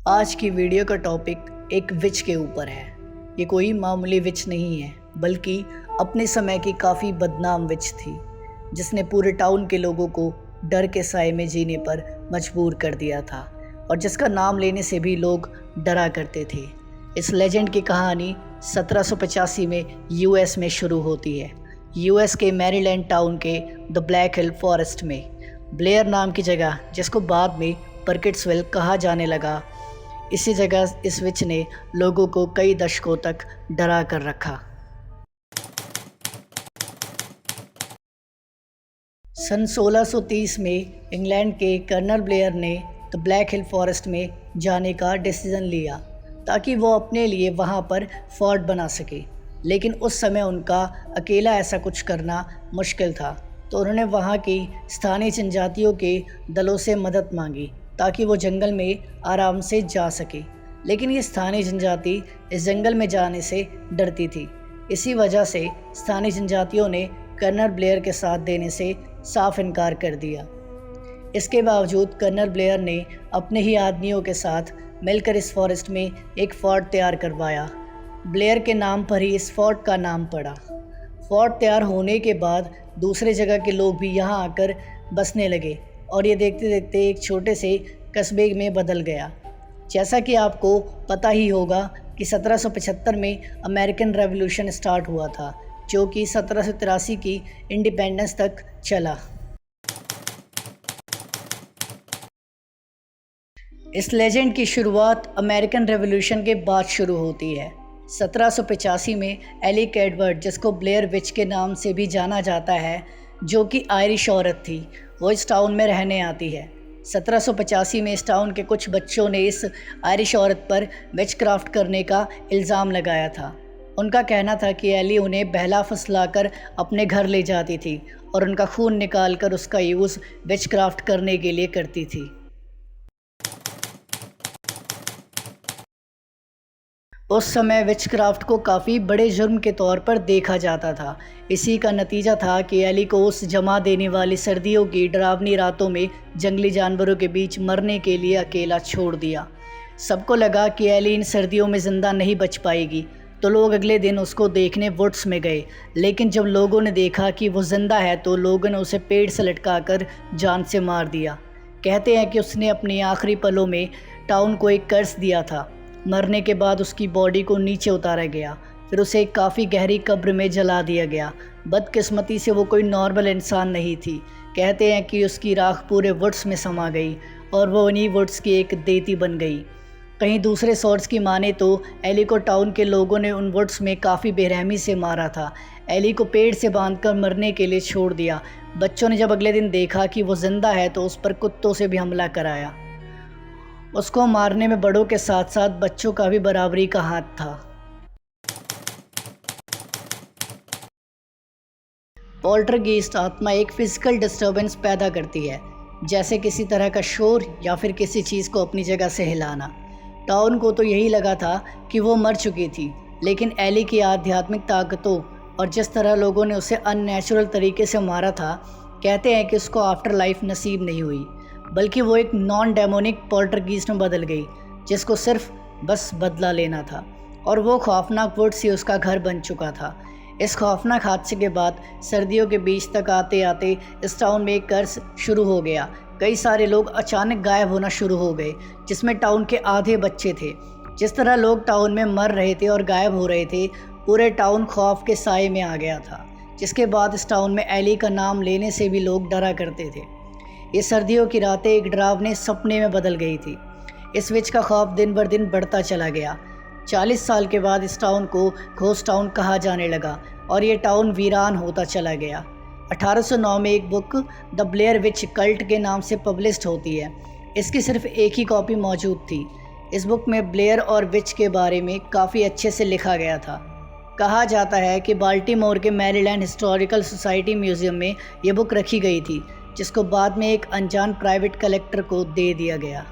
आज की वीडियो का टॉपिक एक विच के ऊपर है। ये कोई मामूली विच नहीं है, बल्कि अपने समय की काफ़ी बदनाम विच थी, जिसने पूरे टाउन के लोगों को डर के साए में जीने पर मजबूर कर दिया था और जिसका नाम लेने से भी लोग डरा करते थे। इस लेजेंड की कहानी 1785 में यूएस में शुरू होती है। यूएस के मैरीलैंड टाउन के द ब्लैक हिल फॉरेस्ट में ब्लेयर नाम की जगह, जिसको बाद में बर्किट्सविल कहा जाने लगा, इसी जगह इस विच ने लोगों को कई दशकों तक डरा कर रखा। सन 1630 में इंग्लैंड के कर्नल ब्लेयर ने द ब्लैक हिल फॉरेस्ट में जाने का डिसीज़न लिया ताकि वो अपने लिए वहाँ पर फोर्ट बना सके, लेकिन उस समय उनका अकेला ऐसा कुछ करना मुश्किल था, तो उन्होंने वहाँ की स्थानीय जनजातियों के दलों से मदद मांगी ताकि वो जंगल में आराम से जा सके। लेकिन ये स्थानीय जनजाति इस जंगल में जाने से डरती थी। इसी वजह से स्थानीय जनजातियों ने कर्नल ब्लेयर के साथ देने से साफ इनकार कर दिया। इसके बावजूद कर्नल ब्लेयर ने अपने ही आदमियों के साथ मिलकर इस फॉरेस्ट में एक फोर्ट तैयार करवाया। ब्लेयर के नाम पर ही इस फोर्ट का नाम पड़ा। फोर्ट तैयार होने के बाद दूसरे जगह के लोग भी यहाँ आकर बसने लगे और ये देखते देखते एक छोटे से कस्बे में बदल गया। जैसा कि आपको पता ही होगा कि 1775 में अमेरिकन रेवोल्यूशन स्टार्ट हुआ था, जो कि 1783 की इंडिपेंडेंस तक चला। इस लेजेंड की शुरुआत अमेरिकन रेवोल्यूशन के बाद शुरू होती है। 1785 में एली कैडवर्ड, जिसको ब्लेयर विच के नाम से भी जाना जाता है, जो कि आयरिश औरत थी, वो इस टाउन में रहने आती है। 1785 में इस टाउन के कुछ बच्चों ने इस आयरिश औरत पर विचक्राफ्ट करने का इल्ज़ाम लगाया था। उनका कहना था कि एली उन्हें बहला फुसलाकर अपने घर ले जाती थी और उनका खून निकालकर उसका यूज़ विचक्राफ्ट करने के लिए करती थी। उस समय विचक्राफ्ट को काफ़ी बड़े जुर्म के तौर पर देखा जाता था। इसी का नतीजा था कि एली को उस जमा देने वाली सर्दियों की डरावनी रातों में जंगली जानवरों के बीच मरने के लिए अकेला छोड़ दिया। सबको लगा कि एली इन सर्दियों में ज़िंदा नहीं बच पाएगी, तो लोग अगले दिन उसको देखने वुड्स में गए। लेकिन जब लोगों ने देखा कि वो ज़िंदा है, तो लोगों ने उसे पेड़ से लटकाकर जान से मार दिया। कहते हैं कि उसने अपने आखिरी पलों में टाउन को एक कर्ज दिया था। मरने के बाद उसकी बॉडी को नीचे उतारा गया, फिर उसे एक काफ़ी गहरी कब्र में जला दिया गया। बदकिस्मती से वो कोई नॉर्मल इंसान नहीं थी। कहते हैं कि उसकी राख पूरे वुड्स में समा गई और वो उन्हीं वुड्स की एक देती बन गई। कहीं दूसरे सोर्स की माने तो एली को टाउन के लोगों ने उन वुड्स में काफ़ी बेरहमी से मारा था। एली को पेड़ से बांधकर मरने के लिए छोड़ दिया। बच्चों ने जब अगले दिन देखा कि वो ज़िंदा है, तो उस पर कुत्तों से भी हमला कराया। उसको मारने में बड़ों के साथ साथ बच्चों का भी बराबरी का हाथ था। पोल्टरगेस्ट आत्मा एक फिजिकल डिस्टर्बेंस पैदा करती है, जैसे किसी तरह का शोर या फिर किसी चीज़ को अपनी जगह से हिलाना। टाउन को तो यही लगा था कि वो मर चुकी थी, लेकिन एली की आध्यात्मिक ताकतों और जिस तरह लोगों ने उसे अननेचुरल तरीके से मारा था, कहते हैं कि उसको आफ्टर लाइफ नसीब नहीं हुई, बल्कि वो एक नॉन डेमोनिक पोल्टरगेस्ट में बदल गई, जिसको सिर्फ बस बदला लेना था, और वो खौफनाक वुड्स ही उसका घर बन चुका था। इस खौफनाक हादसे के बाद सर्दियों के बीच तक आते आते इस टाउन में एक कर्ज शुरू हो गया। कई सारे लोग अचानक गायब होना शुरू हो गए, जिसमें टाउन के आधे बच्चे थे। जिस तरह लोग टाउन में मर रहे थे और गायब हो रहे थे, पूरे टाउन खौफ के साए में आ गया था, जिसके बाद इस टाउन में एली का नाम लेने से भी लोग डरा करते थे। ये सर्दियों की रातें एक डरावने सपने में बदल गई थी। इस विच का खौफ दिन बर दिन बढ़ता चला गया। 40 साल के बाद इस टाउन को घोस्ट टाउन कहा जाने लगा और ये टाउन वीरान होता चला गया। 1809 में एक book the Blair which cult के नाम से पब्लिश्ड होती है। इसकी सिर्फ एक ही कॉपी मौजूद थी। इस बुक में ब्लेयर और विच के बारे में काफ़ी अच्छे से लिखा गया था। कहा जाता है कि बाल्टीमोर के मैरीलैंड हिस्टोरिकल सोसाइटी म्यूज़ियम में ये बुक रखी गई थी, जिसको बाद में एक अनजान प्राइवेट कलेक्टर को दे दिया गया।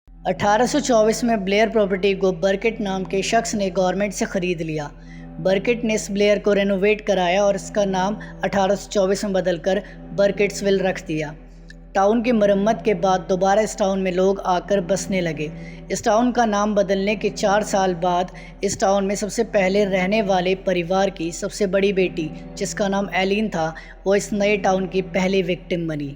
1824 में ब्लेयर प्रॉपर्टी को बर्किट नाम के शख्स ने गवर्नमेंट से ख़रीद लिया। बर्किट ने इस ब्लेयर को रेनोवेट कराया और इसका नाम 1824 में बदलकर बर्किट्सविल रख दिया। टाउन की मरम्मत के बाद दोबारा इस टाउन में लोग आकर बसने लगे। इस टाउन का नाम बदलने के 4 साल बाद इस टाउन में सबसे पहले रहने वाले परिवार की सबसे बड़ी बेटी, जिसका नाम एलिन था, वो इस नए टाउन की पहली विक्टिम बनी।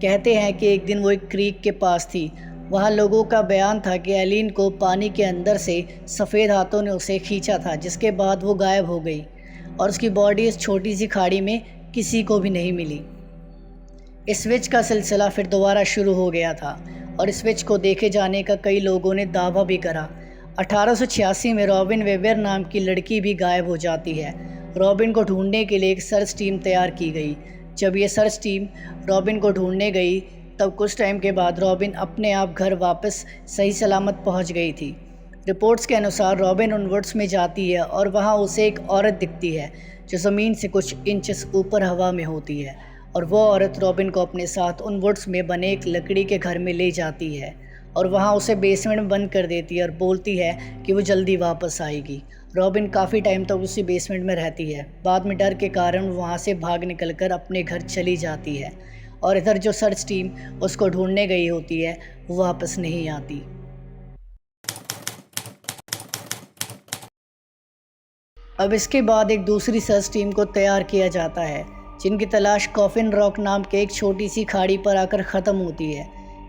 कहते हैं कि एक दिन वो एक क्रीक के पास थी। वहाँ लोगों का बयान था कि एलिन को पानी के अंदर से सफ़ेद हाथों ने उसे खींचा था, जिसके बाद वो गायब हो गई और उसकी बॉडी इस छोटी सी खाड़ी में किसी को भी नहीं मिली। इस विच का सिलसिला फिर दोबारा शुरू हो गया था और इस विच को देखे जाने का कई लोगों ने दावा भी करा। 1886 में रॉबिन वेबर नाम की लड़की भी गायब हो जाती है। रॉबिन को ढूंढने के लिए एक सर्च टीम तैयार की गई। जब ये सर्च टीम रॉबिन को ढूंढने गई तब कुछ टाइम के बाद रॉबिन अपने आप घर वापस सही सलामत पहुंच गई थी। रिपोर्ट्स के अनुसार रॉबिन उन वुड्स में जाती है और वहां उसे एक औरत दिखती है जो ज़मीन से कुछ इंचेस ऊपर हवा में होती है, और वो औरत रॉबिन को अपने साथ उन वुड्स में बने एक लकड़ी के घर में ले जाती है और वहाँ उसे बेसमेंट में बंद कर देती है और बोलती है कि वो जल्दी वापस आएगी। रॉबिन काफ़ी टाइम तक उसी बेसमेंट में रहती है। बाद में डर के कारण वहाँ से भाग निकलकर अपने घर चली जाती है और इधर जो सर्च टीम उसको ढूंढने गई होती है वो वापस नहीं आती। अब इसके बाद एक दूसरी सर्च टीम को तैयार किया जाता है, जिनकी तलाश कॉफिन रॉक नाम के एक छोटी सी खाड़ी पर आकर ख़त्म होती है,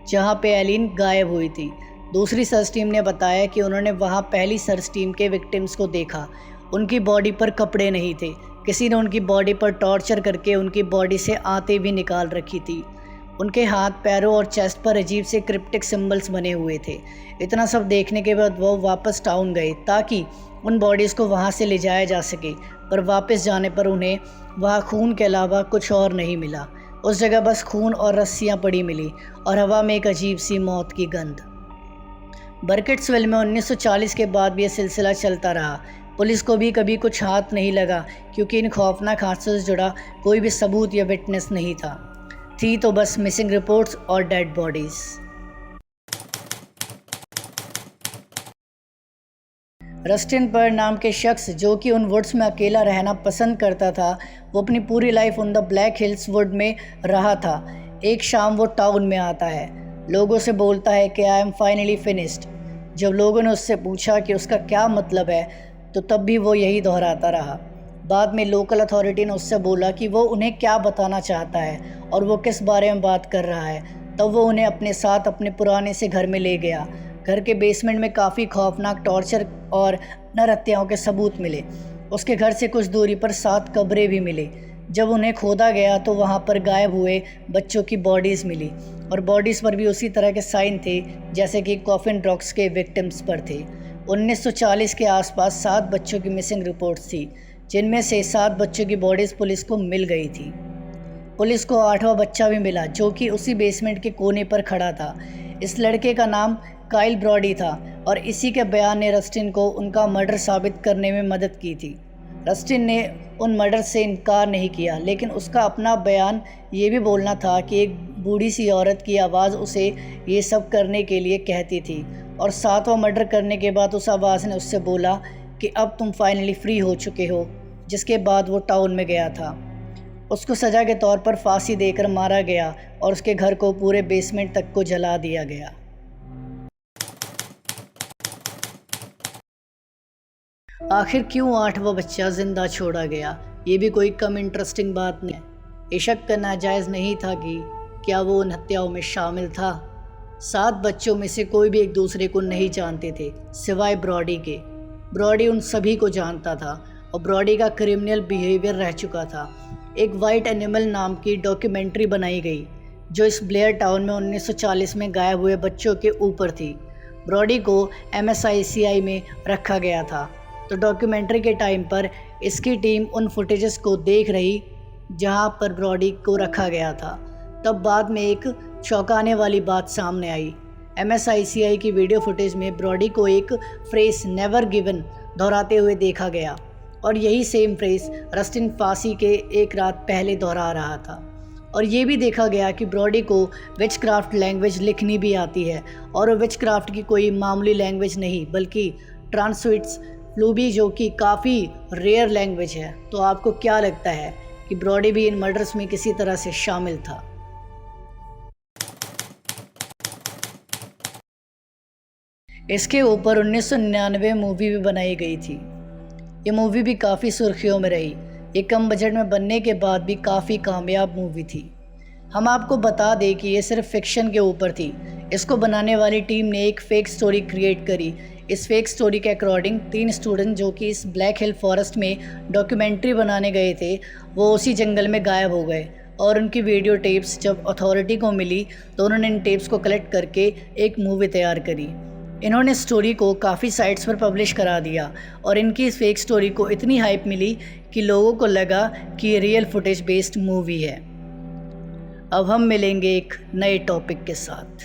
जहां पे एलिन गायब हुई थी। दूसरी सर्च टीम ने बताया कि उन्होंने वहां पहली सर्च टीम के विक्टिम्स को देखा। उनकी बॉडी पर कपड़े नहीं थे। किसी ने उनकी बॉडी पर टॉर्चर करके उनकी बॉडी से आंतें भी निकाल रखी थी। उनके हाथ, पैरों और चेस्ट पर अजीब से क्रिप्टिक सिंबल्स बने हुए थे। इतना सब देखने के बाद वो वापस टाउन गए ताकि उन बॉडीज़ को वहाँ से ले जाया जा सके, पर वापस जाने पर उन्हें वहाँ खून के अलावा कुछ और नहीं मिला। उस जगह बस खून और रस्सियाँ पड़ी मिली और हवा में एक अजीब सी मौत की गंध। बर्किट्सविल में 1940 के बाद भी यह सिलसिला चलता रहा। पुलिस को भी कभी कुछ हाथ नहीं लगा क्योंकि इन खौफनाक हादसों से जुड़ा कोई भी सबूत या विटनेस नहीं था। थी तो बस मिसिंग रिपोर्ट्स और डेड बॉडीज़। रस्टिन पर नाम के शख्स, जो कि उन वुड्स में अकेला रहना पसंद करता था, वो अपनी पूरी लाइफ उन द ब्लैक हिल्स वुड में रहा था। एक शाम वो टाउन में आता है, लोगों से बोलता है कि आई एम फाइनली फिनिश्ड। जब लोगों ने उससे पूछा कि उसका क्या मतलब है तो तब भी वो यही दोहराता रहा। बाद में लोकल अथॉरिटी ने उससे बोला कि वो उन्हें क्या बताना चाहता है और वो किस बारे में बात कर रहा है। तब वो उन्हें अपने साथ अपने पुराने से घर में ले गया। घर के बेसमेंट में काफ़ी खौफनाक टॉर्चर और नरहत्याओं के सबूत मिले। उसके घर से कुछ दूरी पर 7 कब्रें भी मिली। जब उन्हें खोदा गया तो वहाँ पर गायब हुए बच्चों की बॉडीज़ मिली और बॉडीज़ पर भी उसी तरह के साइन थे जैसे कि कॉफिन रॉक्स के विक्टिम्स पर थे। 1940 के आसपास 7 बच्चों की मिसिंग रिपोर्ट्स थी, जिनमें से 7 बच्चों की बॉडीज़ पुलिस को मिल गई थी। पुलिस को 8वां बच्चा भी मिला, जो कि उसी बेसमेंट के कोने पर खड़ा था। इस लड़के का नाम काइल ब्रॉडी था और इसी के बयान ने रस्टिन को उनका मर्डर साबित करने में मदद की थी। रस्टिन ने उन मर्डर से इनकार नहीं किया, लेकिन उसका अपना बयान ये भी बोलना था कि एक बूढ़ी सी औरत की आवाज़ उसे ये सब करने के लिए कहती थी और 7वां मर्डर करने के बाद उस आवाज़ ने उससे बोला कि अब तुम फाइनली फ्री हो चुके हो। जिसके बाद वो टाउन में गया था। उसको सज़ा के तौर पर फांसी देकर मारा गया और उसके घर को पूरे बेसमेंट तक को जला दिया गया। आखिर क्यों 8वां बच्चा जिंदा छोड़ा गया, ये भी कोई कम इंटरेस्टिंग बात नहीं है। ये शक करना जायज़ नहीं था कि क्या वो उन हत्याओं में शामिल था। 7 बच्चों में से कोई भी एक दूसरे को नहीं जानते थे सिवाय ब्रॉडी के। ब्रॉडी उन सभी को जानता था और ब्रॉडी का क्रिमिनल बिहेवियर रह चुका था। एक वाइट एनिमल नाम की डॉक्यूमेंट्री बनाई गई जो इस ब्लेयर टाउन में 1940 में गायब हुए बच्चों के ऊपर थी। ब्रॉडी को MSICI में रखा गया था, तो डॉक्यूमेंट्री के टाइम पर इसकी टीम उन फुटेजेस को देख रही जहां पर ब्रॉडी को रखा गया था। तब बाद में एक चौंकाने वाली बात सामने आई। MSICI की वीडियो फुटेज में ब्रॉडी को एक फ्रेज नेवर गिवन दोहराते हुए देखा गया और यही सेम फ्रेज रस्टिन फांसी के एक रात पहले दोहरा रहा था। और ये भी देखा गया कि ब्रॉडी को विचक्राफ्ट लैंग्वेज लिखनी भी आती है और वो विचक्राफ्ट की कोई मामूली लैंग्वेज नहीं बल्कि ट्रांसविट्स फ्लूबी, जो कि काफ़ी रेयर लैंग्वेज है। तो आपको क्या लगता है कि ब्रॉडी भी इन मर्डर्स में किसी तरह से शामिल था? इसके ऊपर 1999 मूवी भी बनाई गई थी। ये मूवी भी काफ़ी सुर्खियों में रही। ये कम बजट में बनने के बाद भी काफ़ी कामयाब मूवी थी। हम आपको बता दें कि ये सिर्फ फिक्शन के ऊपर थी। इसको बनाने वाली टीम ने एक फ़ेक स्टोरी क्रिएट करी। इस फेक स्टोरी के अकॉर्डिंग 3 स्टूडेंट जो कि इस ब्लैक हिल फॉरेस्ट में डॉक्यूमेंट्री बनाने गए थे, वो उसी जंगल में गायब हो गए। और उनकी वीडियो टेप्स जब अथॉरिटी को मिली तो उन्होंने इन टेप्स को कलेक्ट करके एक मूवी तैयार करी। इन्होंने स्टोरी को काफ़ी साइट्स पर पब्लिश करा दिया और इनकी इस फेक स्टोरी को इतनी हाइप मिली कि लोगों को लगा कि ये रियल फुटेज बेस्ड मूवी है। अब हम मिलेंगे एक नए टॉपिक के साथ।